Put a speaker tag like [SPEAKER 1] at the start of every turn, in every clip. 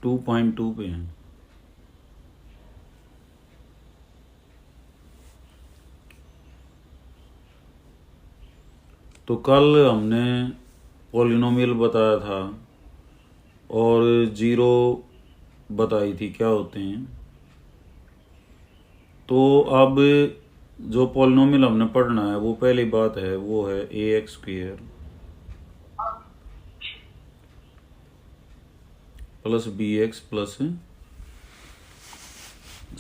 [SPEAKER 1] 2.2 पे हैं। तो कल हमने पॉलिनोमियल बताया था और जीरो बताई थी क्या होते हैं। तो अब जो पॉलिनोमियल हमने पढ़ना है वो पहली बात है वो है ax² plus bx plus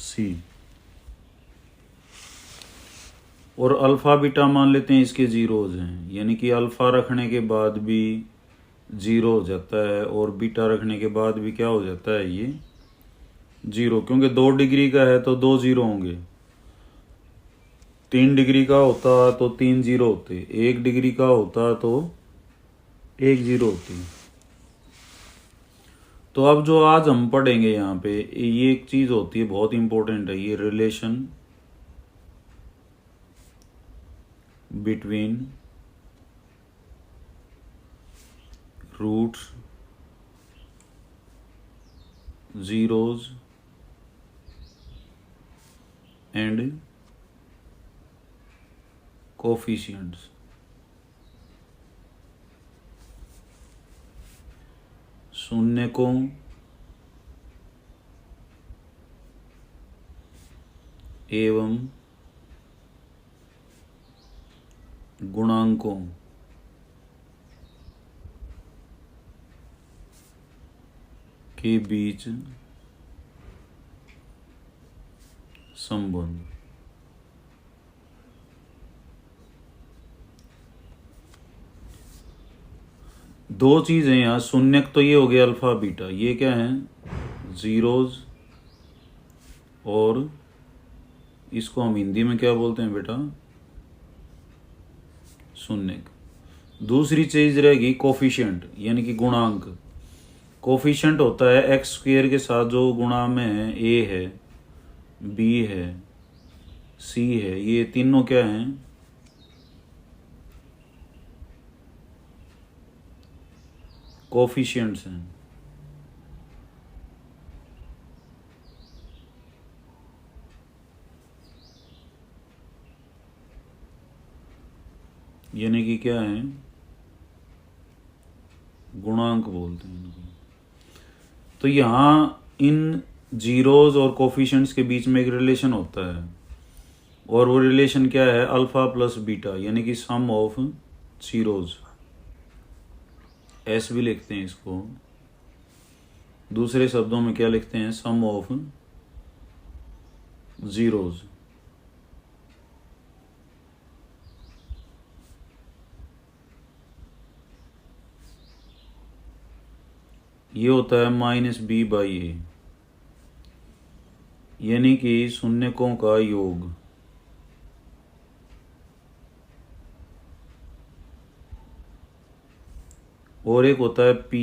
[SPEAKER 1] c, और अल्फ़ा बीटा मान लेते हैं इसके जीरोज हैं, यानी कि अल्फ़ा रखने के बाद भी जीरो हो जाता है और बीटा रखने के बाद भी क्या हो जाता है ये जीरो, क्योंकि 2 डिग्री का है तो 2 जीरो होंगे। 3 डिग्री का होता तो 3 जीरो होते, 1 डिग्री का होता तो 1 जीरो होती। तो अब जो आज हम पढ़ेंगे यहाँ पे ये एक चीज़ होती है बहुत इंपॉर्टेंट है, ये relation between roots, zeros and coefficients. शून्यकों एवं गुणांकों के बीच संबंध। दो चीज़ें यहाँ, शून्यक तो ये हो गया अल्फा बीटा, ये क्या है जीरोज, और इसको हम हिंदी में क्या बोलते हैं बेटा शून्यक। दूसरी चीज रहेगी कोफिशिएंट यानी कि गुणांक। कोफिशिएंट होता है x² के साथ जो गुणा में है, a है, b है, c है, ये तीनों क्या हैं कोफिशिएंट्स हैं। यानी कि क्या है गुणांक बोलते हैं इनको। तो यहाँ इन जीरोज और कोफिशिएंट्स के बीच में एक रिलेशन होता है, और वो रिलेशन क्या है अल्फा प्लस बीटा, यानी कि सम ऑफ जीरोज, एस भी लिखते हैं इसको। दूसरे शब्दों में क्या लिखते हैं सम ऑफ जीरोज। ये होता है -b/a, यानी कि शून्यकों का योग। और एक होता है p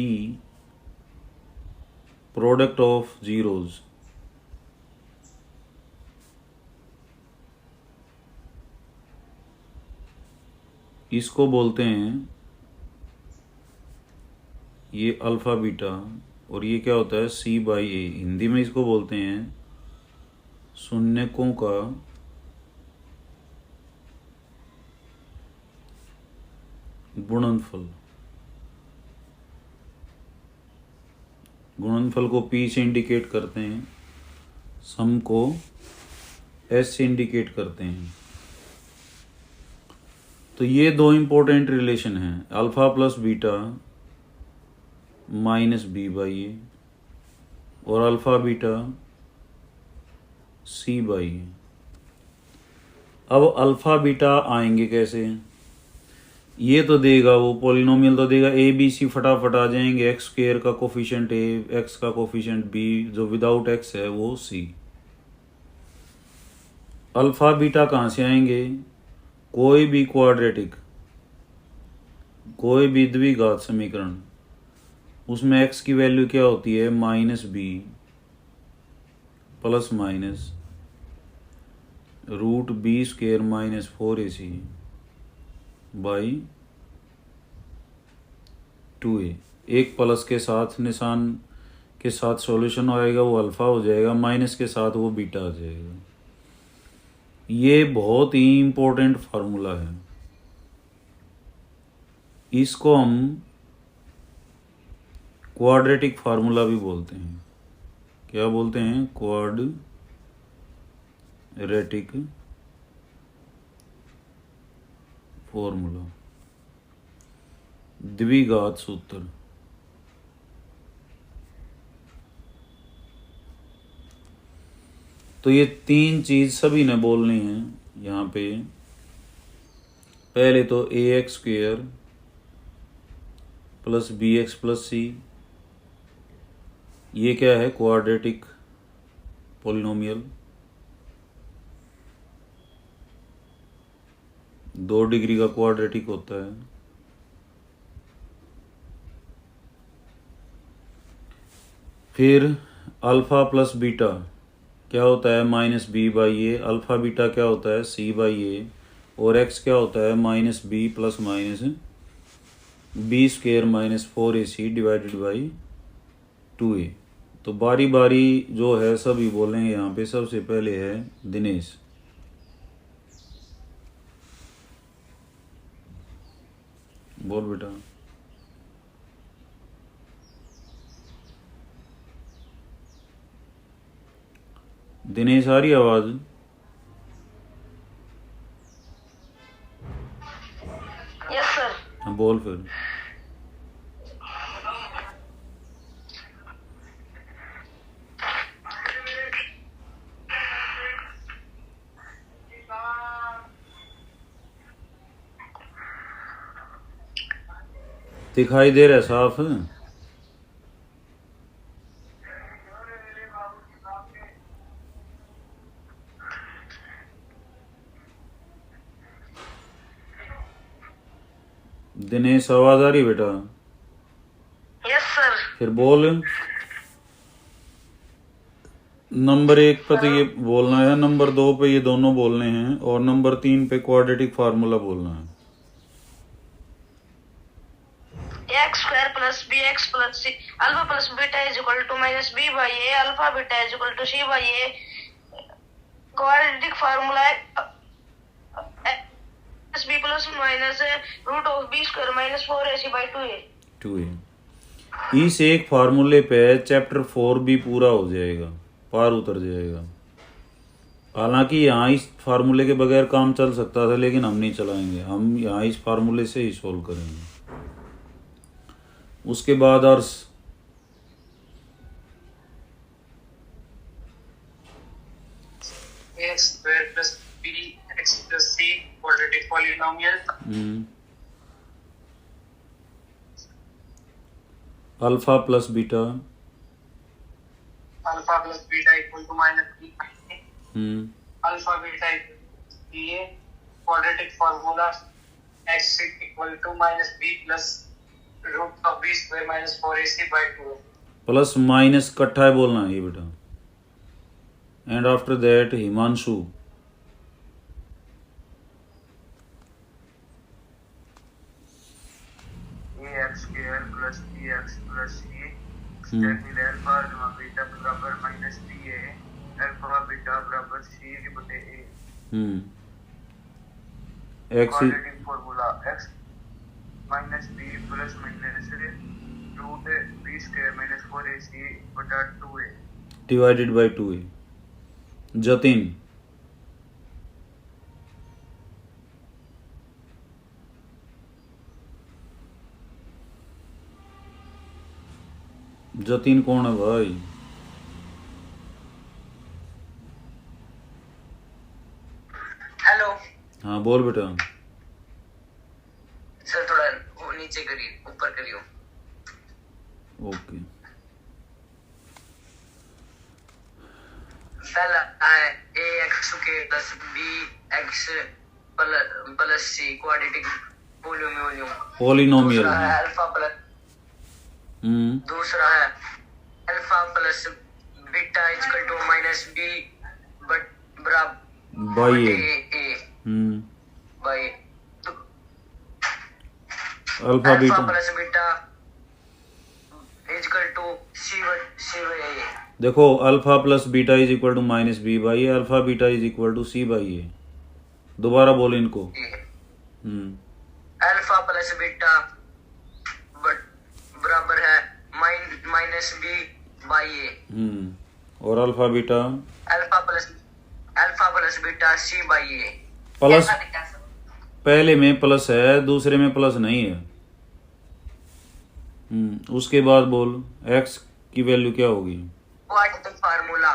[SPEAKER 1] प्रोडक्ट ऑफ जीरोज। इसको बोलते हैं ये अल्फा बीटा, और ये क्या होता है c/a। हिंदी में इसको बोलते हैं शून्यकों का गुणनफल। गुणनफल को p से इंडिकेट करते हैं, सम को s से इंडिकेट करते हैं। तो ये दो इंपॉर्टेंट रिलेशन हैं, अल्फा प्लस बीटा -b/a और अल्फा बीटा c/a। अब अल्फा बीटा आएंगे कैसे, ये तो देगा वो पॉलिनोमियल तो देगा a b c, फटाफट आ जाएंगे। x² का कोफिशिएंट a, x का कोफिशिएंट b, जो विदाउट x है वो c। अल्फा बीटा कहाँ से आएंगे, कोई भी क्वाड्रेटिक, कोई भी द्विघात समीकरण, उसमें x की वैल्यू क्या होती है -b plus minus √b² -4ac by 2a। एक प्लस के साथ निशान के साथ सॉल्यूशन आएगा वो अल्फा हो जाएगा, माइनस के साथ वो बीटा आ जाएगा। ये बहुत ही इम्पोर्टेंट फार्मूला है, इसको हम क्वाड्रेटिक फार्मूला भी बोलते हैं। क्या बोलते हैं? क्वाड्रेटिक फॉर्मूला, द्विघात सूत्र। तो ये तीन चीज सभी ने बोलनी है यहाँ पे। पहले तो ax² plus bx plus c, ये क्या है? क्वाड्रेटिक पॉलिनोमियल, 2 डिग्री का क्वाड्रेटिक होता है। फिर अल्फा प्लस बीटा क्या होता है? -b/a। अल्फा बीटा क्या होता है? c/a। और x क्या होता है? -b plus minus b² - 4ac divided by 2a। तो बारी बारी जो है सभी बोलेंगे यहाँ पे। सबसे पहले है दिनेश। बोल बेटा। दिनेश आ रही आवाज?
[SPEAKER 2] Yes sir.
[SPEAKER 1] हाँ बोल फिर। दिखाई दे रहा है साफ? दिनेश आवाज आ रही बेटा?
[SPEAKER 2] Yes sir.
[SPEAKER 1] फिर बोल। नंबर 1 पे तो ये बोलना है, नंबर 2 पे ये दोनों बोलने हैं, और नंबर 3 पे क्वाड्रेटिक फार्मूला बोलना है।
[SPEAKER 2] x² plus bx plus c alpha plus beta is equal to -b/a alpha beta is equal to c/a। Quadratic formula है b plus minus root of b² - 4ac/2a।
[SPEAKER 1] 2a। इस एक फार्मूले पे chapter 4 भी पूरा हो जाएगा, पार उतर जाएगा। हालांकि यहाँ इस फार्मूले के बगैर काम चल सकता था, लेकिन हम नहीं चलाएंगे। हम यहाँ इस फार्मूले से ही सोल्व करेंगे। उसके बाद अर्स
[SPEAKER 3] a² plus bx plus c quadratic polynomial.
[SPEAKER 1] Alpha plus beta
[SPEAKER 3] alpha plus beta equal to -b। Alpha beta ये quadratic formula x equal to -b plus root of b² - 4ac/2।
[SPEAKER 1] Plus minus इकट्ठा है बोलना है ये बेटा। And after that Himanshu.
[SPEAKER 3] ax² plus bx plus c standard alpha beta बराबर -ba alpha beta बराबर c/a।
[SPEAKER 1] X
[SPEAKER 3] quadratic formula x -b plus minus root b² - 4ac/2a
[SPEAKER 1] divided by 2a। Jatin. Jatin कौन है भाई?
[SPEAKER 3] हेलो।
[SPEAKER 1] हाँ बोल बेटा।
[SPEAKER 3] सर थोड़ा वो नीचे करिए, ऊपर करियो।
[SPEAKER 1] ओके।
[SPEAKER 3] पहला है ax² plus bx plus c quadratic
[SPEAKER 1] polynomial.
[SPEAKER 3] दूसरा है अल्फा प्लस दूसरा है alpha plus beta is equal to -b बराबर
[SPEAKER 1] by
[SPEAKER 3] a by
[SPEAKER 1] alpha beta
[SPEAKER 3] plus beta is equal to C by A.
[SPEAKER 1] देखो alpha plus beta is equal to minus B by A, alpha beta is equal to C by A. दोबारा बोलो इनको।
[SPEAKER 3] Alpha plus beta बराबर है minus B by A.
[SPEAKER 1] और alpha beta
[SPEAKER 3] beta C by A.
[SPEAKER 1] Plus पहले में plus है, दूसरे में प्लस नहीं है। उसके बाद बोल x की वैल्यू क्या होगी?
[SPEAKER 3] Quadratic formula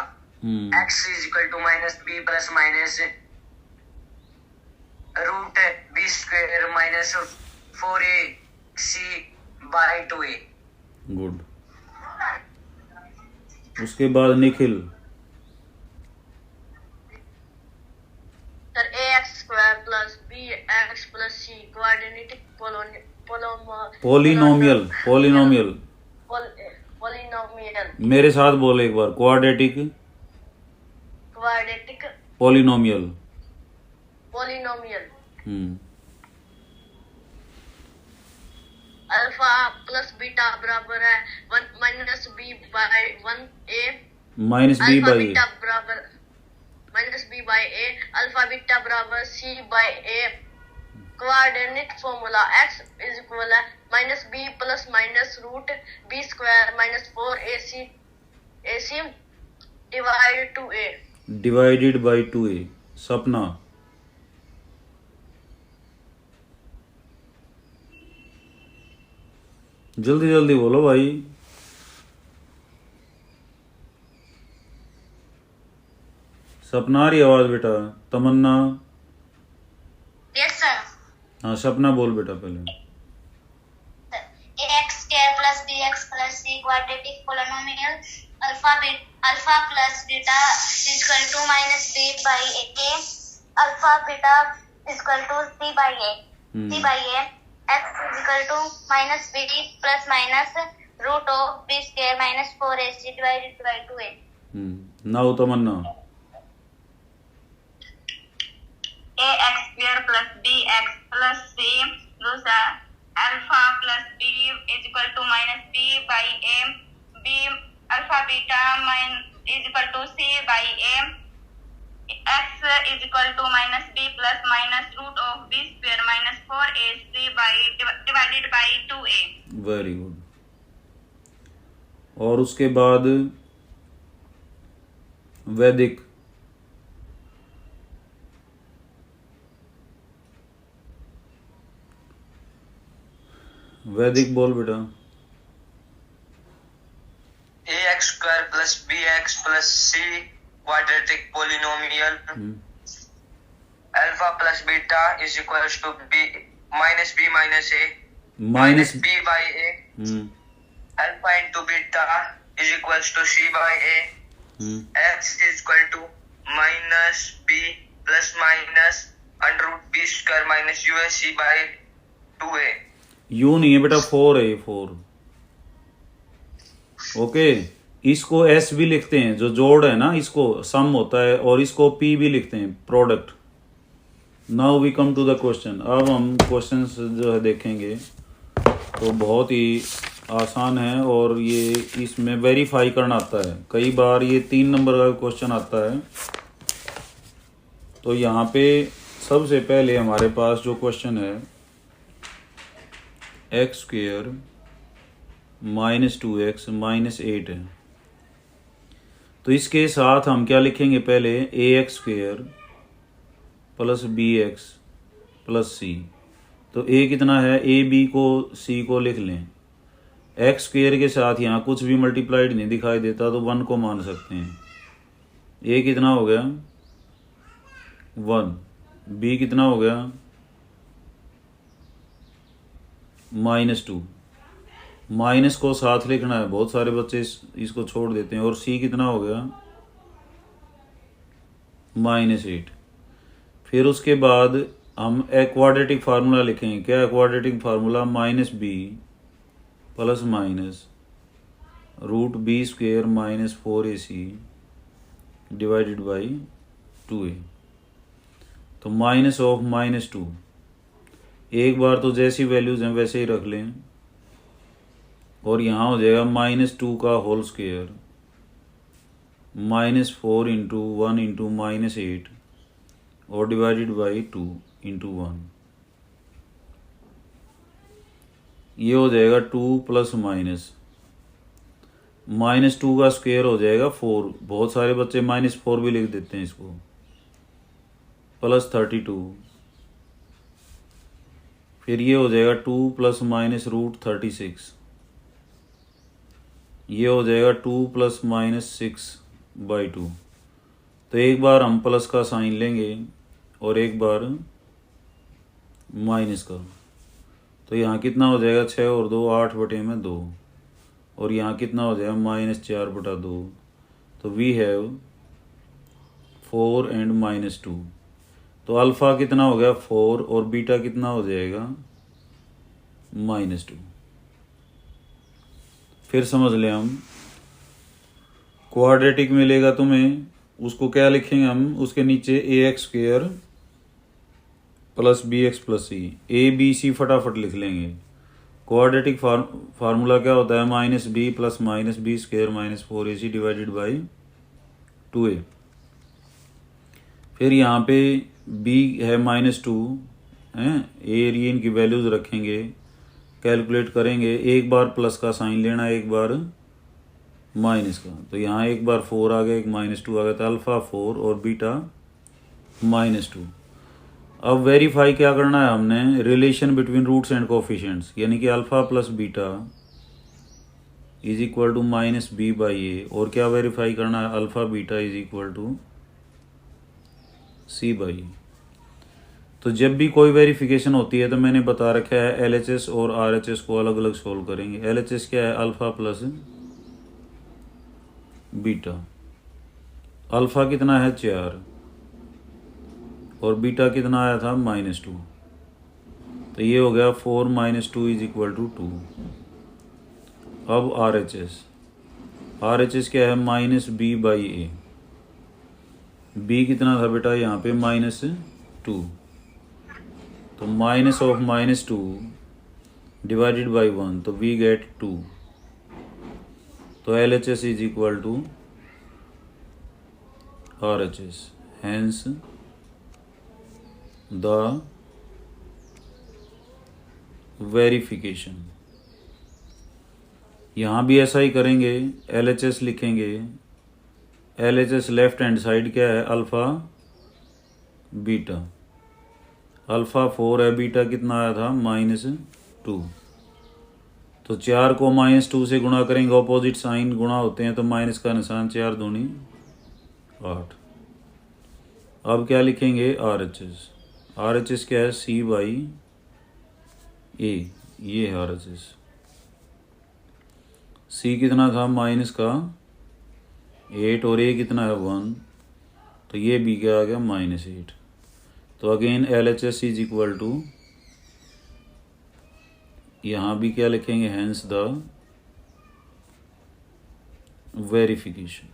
[SPEAKER 3] x is equal to minus B plus minus root B square minus 4ac by 2a।
[SPEAKER 1] Good. उसके बाद Nikhil.
[SPEAKER 2] Sir ax square plus bx plus c quadratic
[SPEAKER 1] polynomial मेरे साथ बोल एक बार। Quadratic polynomial.
[SPEAKER 2] Alpha plus beta बराबर है minus B by 1a
[SPEAKER 1] minus B by
[SPEAKER 2] beta बराबर minus B by A, alpha beta बराबर C by A. Quadratic formula x is equal है minus B plus minus root B square minus 4ac
[SPEAKER 1] divided by 2a। Sapna. जल्दी जल्दी बोलो भाई। सपना आ रही आवाज बेटा? तमन्ना।
[SPEAKER 2] Yes sir.
[SPEAKER 1] हाँ सपना बोल बेटा पहले।
[SPEAKER 2] ax square plus bx plus c quadratic polynomial alpha plus beta equal to minus b by a alpha beta equal to c by a x equal to minus b plus minus root of b square minus 4ac divided by 2a।
[SPEAKER 1] Now Tamanna.
[SPEAKER 2] ax square plus bx plus c root alpha plus b is equal to minus b by a b alpha beta is equal to c by a x is equal to minus b plus minus root of b square minus 4ac by divided by 2a।
[SPEAKER 1] Very good. और उसके बाद वैदिक। वैदिक बोल बेटा।
[SPEAKER 3] ax square plus bx plus c quadratic polynomial alpha plus beta is equal to b minus b minus a minus b by a alpha into beta is equal to c by a x is equal to minus b plus minus under root b square minus usc by 2a।
[SPEAKER 1] यू नहीं है बेटा, 4 है। 4 okay. इसको S भी लिखते हैं, जो जोड़ है ना, इसको सम होता है, और इसको पी भी लिखते हैं, product. Now we come to the question. अब हम क्वेश्चन जो है देखेंगे तो बहुत ही आसान है, और ये इसमें वेरीफाई करना आता है। कई बार ये 3 नंबर का क्वेश्चन आता है। तो यहाँ पे सबसे पहले हमारे पास जो क्वेश्चन है x square minus 2x minus 8 है। तो इसके साथ हम क्या लिखेंगे? पहले ax square plus bx plus c। तो a कितना है? a b को c को लिख लें। एक्स स्क्वेयर के साथ यहाँ कुछ भी मल्टीप्लाइड नहीं दिखाई देता, तो 1 को मान सकते हैं। a कितना हो गया? 1। b कितना हो गया? -2। माइनस को साथ लिखना है, बहुत सारे बच्चे इसको छोड़ देते हैं। और c कितना हो गया? -8। फिर उसके बाद हम क्वाड्रेटिक फार्मूला लिखेंगे। क्या quadratic formula? -b plus minus root B square minus 4ac divided by 2a। तो माइनस ऑफ -2। एक बार तो जैसी वैल्यूज हैं वैसे ही रख लें। और यहाँ हो जाएगा -2 का होल स्क्वायर, -4 इंटू 1 इंटू -8 और डिवाइडेड बाई 2 इंटू 1। ये हो जाएगा 2 प्लस -2 का स्क्वायर हो जाएगा 4। बहुत सारे बच्चे -4 भी लिख देते हैं इसको, प्लस 32। फिर ये हो जाएगा 2 प्लस -√36। ये हो जाएगा 2 प्लस -6/2। तो एक बार हम प्लस का साइन लेंगे और एक बार माइनस का। तो यहाँ कितना हो जाएगा 6 और 2 8/2 और यहाँ कितना हो जाएगा -4/2। तो वी हैव 4 एंड -2। तो अल्फ़ा कितना हो गया 4 और बीटा कितना हो जाएगा -2। फिर समझ लें हम, क्वाड्रेटिक मिलेगा तुम्हें, उसको क्या लिखेंगे हम, उसके नीचे ax² plus bx plus c, a b c फटाफट लिख लेंगे। क्वाड्रेटिक फार्मूला क्या होता है, -b plus -b² -4ac divided by 2a। फिर यहाँ पे b है -2 हैं, a और इनकी वैल्यूज रखेंगे, कैलकुलेट करेंगे। एक बार प्लस का साइन लेना, एक बार माइनस का। तो यहाँ एक बार 4 आ गया, एक -2 आ गया, तो अल्फ़ा 4 और बीटा -2। अब वेरीफाई क्या करना है हमने, relation between roots and coefficients, यानी कि alpha plus beta is equal to -b/a। और क्या वेरीफाई करना है, alpha beta is equal to c/a। तो जब भी कोई वेरिफिकेशन होती है तो मैंने बता रखा है LHS और RHS को अलग अलग सोल्व करेंगे। LHS क्या है, अल्फ़ा प्लस बीटा। अल्फ़ा कितना है 4 और बीटा कितना आया था -2। तो ये हो गया 4 - 2 इज इक्वल टू 2। अब RHS क्या है, -b/a। b कितना था बेटा यहाँ पे -2, तो माइनस ऑफ -2 डिवाइडेड बाई 1, तो वी गेट 2। तो LHS is equal to RHS, hence the verification. यहाँ भी ऐसा ही करेंगे, LHS लिखेंगे। LHS लेफ्ट हैंड साइड क्या है, अल्फ़ा बीटा। अल्फ़ा 4 है, बीटा कितना आया था -2। तो 4 को -2 से गुणा करेंगे, ऑपोजिट साइन गुणा होते हैं तो माइनस का निशान, 4 दूनी 8। अब क्या लिखेंगे, RHS क्या है, c/a। ये है RHS। c कितना था माइनस का 8 और a कितना है 1, तो ये b क्या आ गया -8। तो again LHS is equal to, यहाँ भी क्या लिखेंगे, हैंस द वेरिफिकेशन।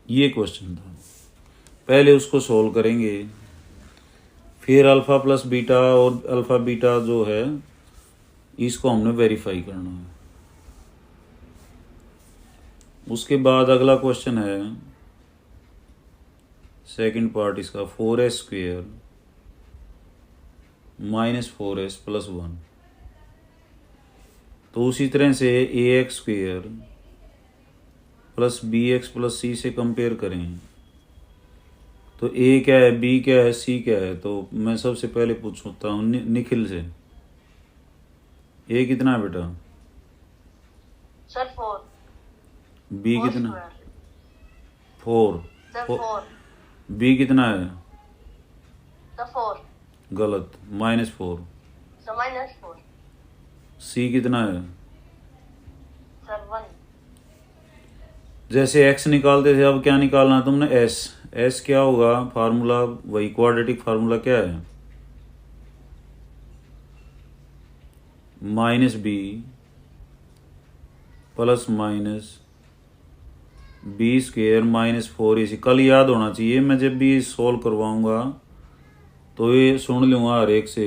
[SPEAKER 1] ये क्वेश्चन था, पहले उसको सोल्व करेंगे, फिर अल्फ़ा प्लस बीटा और अल्फ़ा बीटा जो है इसको हमने वेरीफाई करना है। उसके बाद अगला क्वेश्चन है, सेकंड पार्ट इसका, 4s² -4s प्लस 1। तो उसी तरह से ax² plus bx plus c से कंपेयर करें। तो a क्या है, b क्या है, c क्या है। तो मैं सबसे पहले पूछता हूँ निखिल से, a कितना है बेटा,
[SPEAKER 2] सर 4।
[SPEAKER 1] b कितना, 4।
[SPEAKER 2] सर 4।
[SPEAKER 1] b कितना है,
[SPEAKER 2] सर 4।
[SPEAKER 1] गलत, -4।
[SPEAKER 2] सर -4।
[SPEAKER 1] c कितना है,
[SPEAKER 2] सर 1।
[SPEAKER 1] जैसे x निकालते थे, अब क्या निकालना है तुमने, s क्या होगा, फार्मूला वही, क्वाड्रेटिक फार्मूला क्या है, -b प्लस -b² -4ac। कल याद होना चाहिए, मैं जब भी सोल्व करवाऊंगा तो ये सुन लूँगा हर एक से।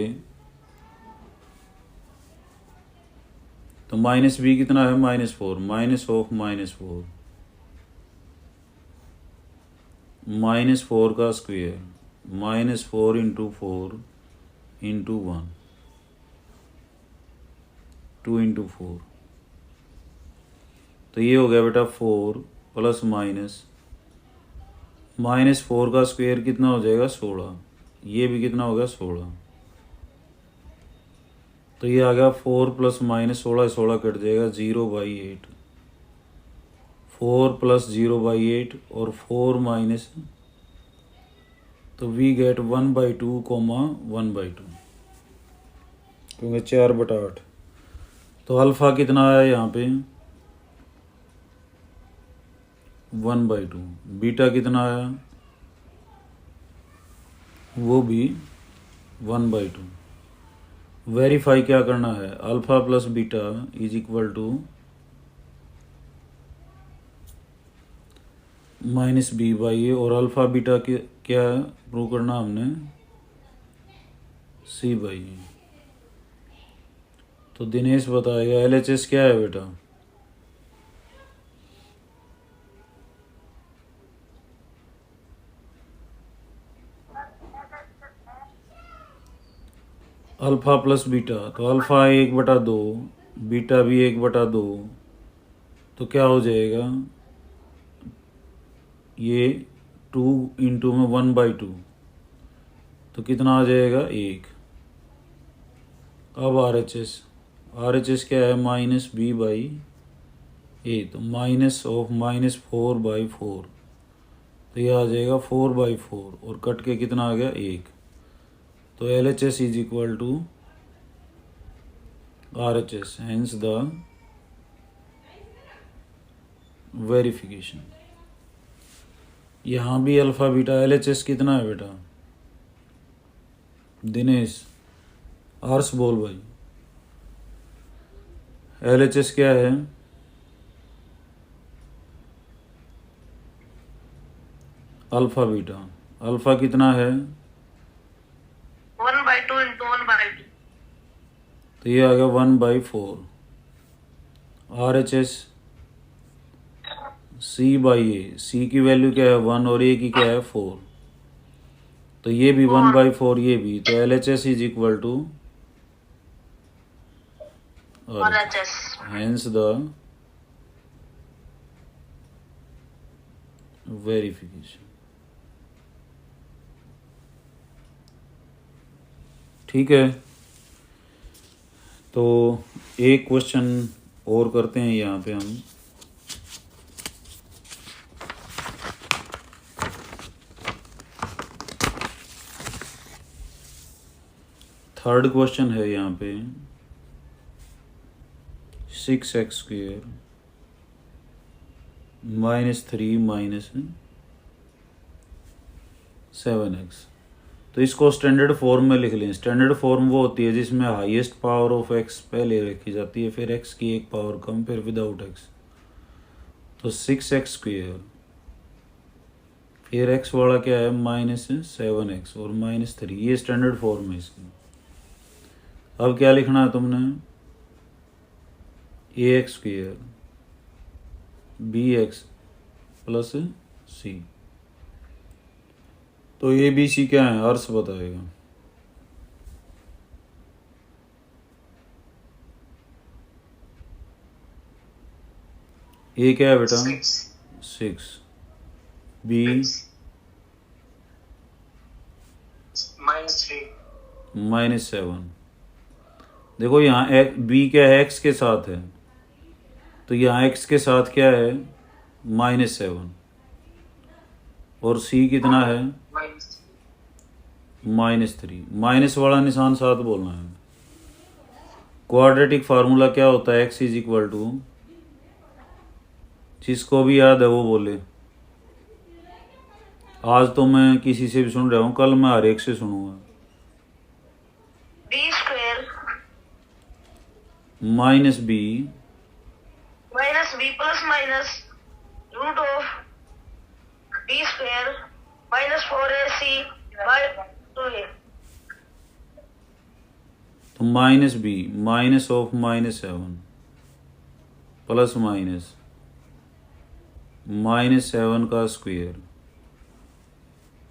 [SPEAKER 1] तो माइनस बी कितना है, -4, माइनस ऑफ -4, -4 का स्क्वायर, -4 × 4 × 1, 2 × 4। तो ये हो गया बेटा 4 प्लस -4 का स्क्वायर कितना हो जाएगा, 16। ये भी कितना हो गया, 16। तो ये आ गया 4 प्लस -16, 16 कट जाएगा, 0/8। 4 प्लस 0/8 और 4 माइनस, तो वी गेट 1/2, 1/2, क्योंकि 4/8। तो अल्फ़ा कितना आया यहाँ पे, 1/2। बीटा कितना आया, वो भी 1/2। वेरीफाई क्या करना है, alpha plus beta is equal to -b/a, और अल्फ़ा बीटा के क्या प्रूव करना हमने, c/a। तो दिनेश बताएगा LHS क्या है बेटा। अल्फ़ा प्लस बीटा, तो अल्फ़ा 1/2, बीटा भी 1/2, तो क्या हो जाएगा, ये 2 × में 1/2, तो कितना आ जाएगा, 1। अब RHS क्या है, -b/a, तो माइनस ऑफ -4/4, तो ये आ जाएगा 4/4, और कट के कितना आ गया, 1। तो LHS is equal to RHS, hence the verification. यहाँ भी अल्फ़ा बीटा, LHS कितना है बेटा, दिनेश, आर्स बोल भाई, LHS क्या है, अल्फ़ा बीटा, अल्फ़ा कितना है,
[SPEAKER 2] 1/2 × 1/2।
[SPEAKER 1] तो ये आ गया 1/4। RHS c/a, c की वैल्यू क्या है, 1, और a की क्या है, 4, तो ये भी 1/4, ये भी, तो LHS is equal to
[SPEAKER 2] RHS।
[SPEAKER 1] Hence the verification. ठीक है, तो एक क्वेश्चन और करते हैं यहाँ पे हम। थर्ड क्वेश्चन है यहाँ पे, 6x² -3 -7x। तो इसको स्टैंडर्ड फॉर्म में लिख लें। स्टैंडर्ड फॉर्म वो होती है जिसमें हाईएस्ट पावर ऑफ x पहले रखी जाती है, फिर x की एक पावर कम, फिर विदाउट x। तो 6x², फिर x वाला क्या है, -7x और -3, ये स्टैंडर्ड फॉर्म है इसकी। अब क्या लिखना है तुमने, ax² bx + c। तो ए बी सी क्या है, अर्स बताएगा। ए क्या है बेटा, 6, बी -7। देखो यहाँ बी क्या है, एक्स के साथ है, तो यहाँ एक्स के साथ क्या है, -7, और सी कितना है, -3। माइनस वाला निशान साथ बोलना है। क्वाड्रेटिक फार्मूला क्या होता है, x इज इक्वल टू, जिसको भी याद है वो बोले। आज तो मैं किसी से भी सुन रहा हूँ, कल मैं हर एक से सुनूंगा।
[SPEAKER 2] b²
[SPEAKER 1] -b
[SPEAKER 2] -b plus minus root of b² -4ac by 2a।
[SPEAKER 1] तो -b, -7, प्लस माइनस -7 का स्क्वायर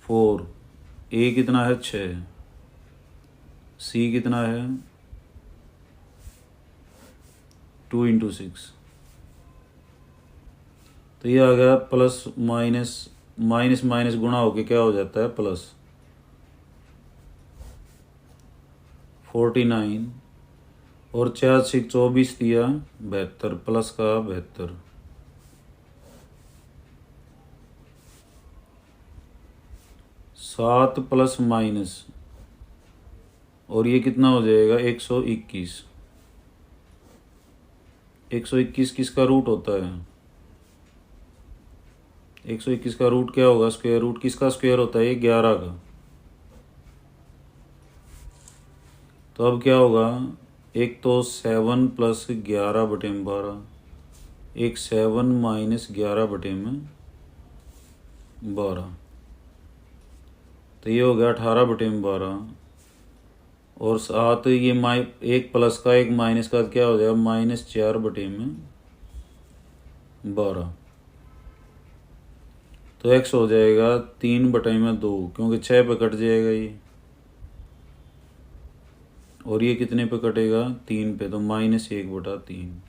[SPEAKER 1] 4, ए कितना है 6, सी कितना है 2 × 6। तो ये आ गया प्लस माइनस माइनस माइनस गुणा होके क्या हो जाता है प्लस 49 और 4 × 6 24 दिया 72 प्लस का 72। सात प्लस माइनस और ये कितना हो जाएगा 121। 121 किसका रूट होता है? 121 का रूट क्या होगा? स्क्वायर रूट किसका स्क्वायर होता है? ये 11 का। तो अब क्या होगा? एक तो 7 + 11/12, एक 7 - 11/12, तो ये हो गया 18/12। और साथ ये एक प्लस का एक माइनस का क्या हो जाएगा -4/12। तो x हो जाएगा 3/2 क्योंकि 6 पे कट जाएगा ये, और ये कितने पे कटेगा 3 पे, तो -1/3।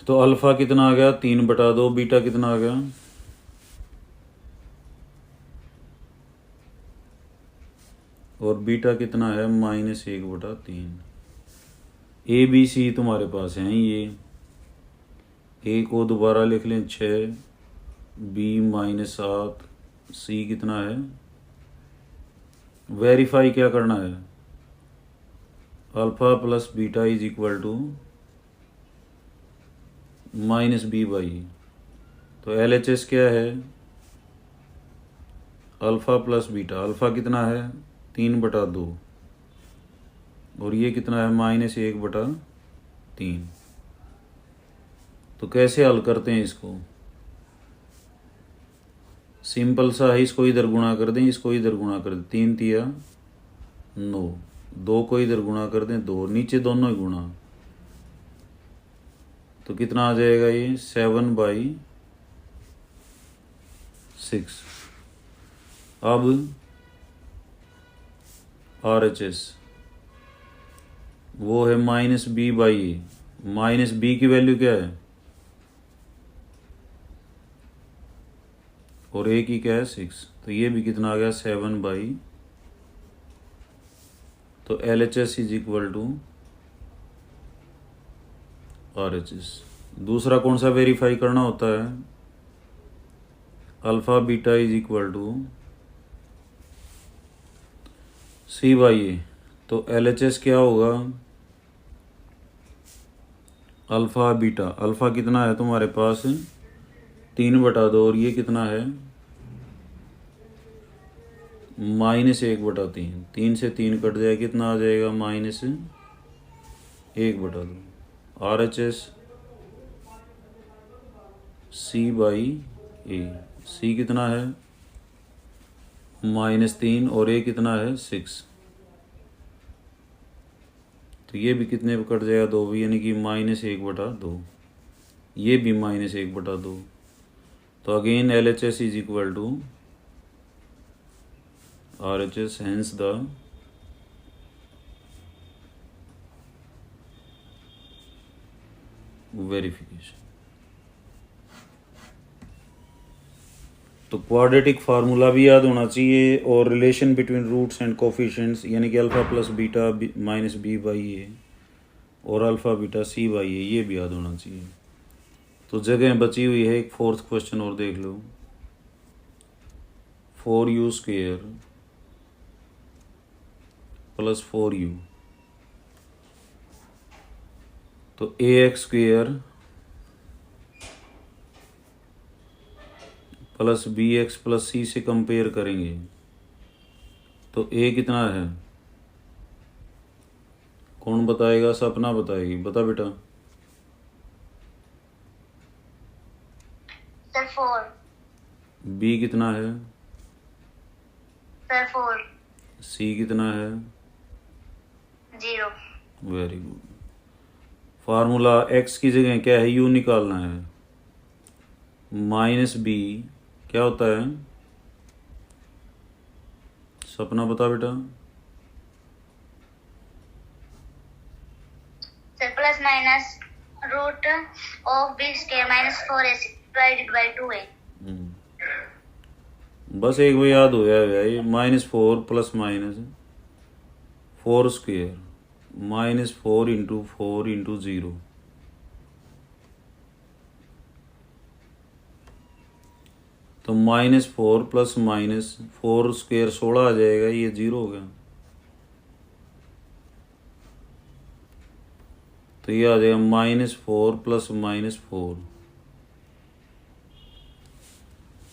[SPEAKER 1] तो अल्फा कितना आ गया 3/2, बीटा कितना आ गया और बीटा कितना है -1/3। ए बी सी तुम्हारे पास हैं ये। ए को दोबारा लिख लें 6, बी -7, सी कितना है? वेरीफाई क्या करना है? Alpha plus beta is equal to -b/e। तो LHS क्या है? Alpha plus beta. अल्फा कितना है 3/2 और ये कितना है -1/3। तो कैसे हल करते हैं इसको? सिंपल सा है, इसको इधर गुणा कर दें, इसको इधर गुणा कर दें, 3 तिया 9, 2 को इधर गुणा कर दें 2, नीचे दोनों ही गुणा, तो कितना आ जाएगा ये 7/6। अब RHS वो है -b/e। -b की वैल्यू क्या है और a की क्या है 6, तो ये भी कितना आ गया 7/। तो LHS is equal to RHS। दूसरा कौन सा वेरीफाई करना होता है? Alpha beta is equal to C/A। तो LHS क्या होगा? Alpha beta. अल्फा कितना है तुम्हारे पास 3/2 और ये कितना है -1/3। 3 से 3 कट जाए, कितना आ जाएगा -1/2। RHS C/A। C कितना है -3 और A कितना है 6, तो ये भी कितने पे कट जाएगा 2 भी, यानी कि -1/2। ये भी -1/2। तो again LHS is equal to RHS, hence the verification. तो क्वाड्रेटिक फार्मूला भी याद होना चाहिए, और relation between roots and coefficients, यानी कि अल्फा प्लस बीटा -b/a और अल्फा बीटा c/a, ये भी याद होना चाहिए। तो जगह बची हुई है, एक 4th क्वेश्चन और देख लो। 4u² + 4u, तो ax² + bx + c से कंपेयर करेंगे, तो a कितना है? कौन बताएगा? सपना बताएगी, बता बेटा।
[SPEAKER 2] सर 4।
[SPEAKER 1] b कितना है?
[SPEAKER 2] सर 4।
[SPEAKER 1] c कितना है?
[SPEAKER 2] 0।
[SPEAKER 1] Very good. फार्मूला x की जगह क्या है, u निकालना है, माइनस बी क्या होता है, सपना बता बेटा।
[SPEAKER 2] Sir plus minus root of B square minus 4ac divided by 2a।
[SPEAKER 1] बस एक बार याद हो गया ये, -4 plus minus 4 square -4 into 4 into 0। तो -4 प्लस -4 स्क्वायर 16 आ जाएगा, ये 0 हो गया। तो ये आ जाएगा -4 प्लस -4।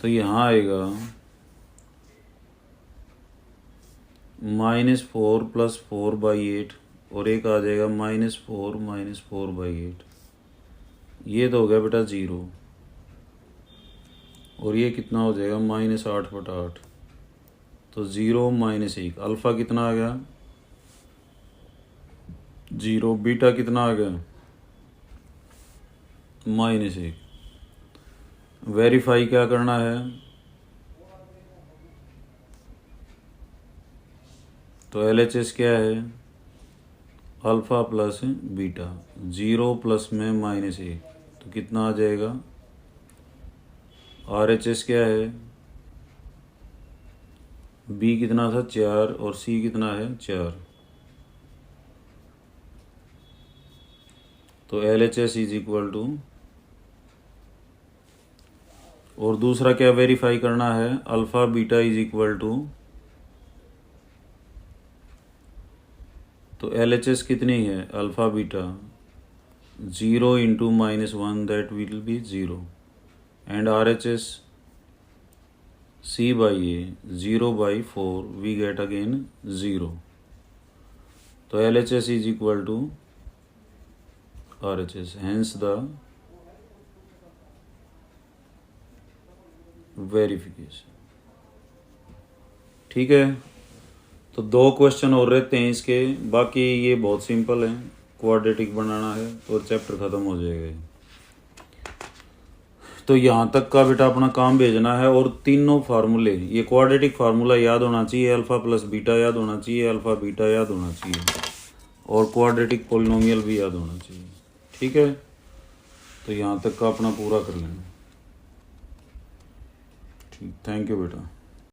[SPEAKER 1] तो यहाँ आएगा -4 प्लस 4/8 और एक आ जाएगा -4 4/8। ये तो हो गया बेटा 0 और ये कितना हो जाएगा -8/8। तो 0 -1। अल्फ़ा कितना आ गया 0, बीटा कितना आ गया -1। वेरीफाई क्या करना है, तो LHS क्या है, अल्फ़ा प्लस बीटा, 0 प्लस में -1 तो कितना आ जाएगा। RHS क्या है, B कितना था 4 और C कितना है 4। तो LHS इज इक्वल टू, और दूसरा क्या वेरीफाई करना है, alpha beta is equal to, तो LHS कितनी है alpha beta 0 into -1 that will be 0 and RHS C/A 0/4 we get again 0। तो LHS is equal to RHS, hence the verification. ठीक है, तो 2 क्वेश्चन और रहते हैं इसके, बाकी ये बहुत सिंपल है, क्वाड्रेटिक बनाना है और चैप्टर ख़त्म हो जाएगा। तो यहाँ तक का बेटा अपना काम भेजना है और तीनों फार्मूले, ये क्वाड्रेटिक फार्मूला याद होना चाहिए, अल्फ़ा प्लस बीटा याद होना चाहिए, अल्फ़ा बीटा याद होना चाहिए और क्वाड्रेटिक पॉलिनोमियल भी याद होना चाहिए। ठीक है, तो यहाँ तक का अपना पूरा कर लेना। ठीक, थैंक यू बेटा।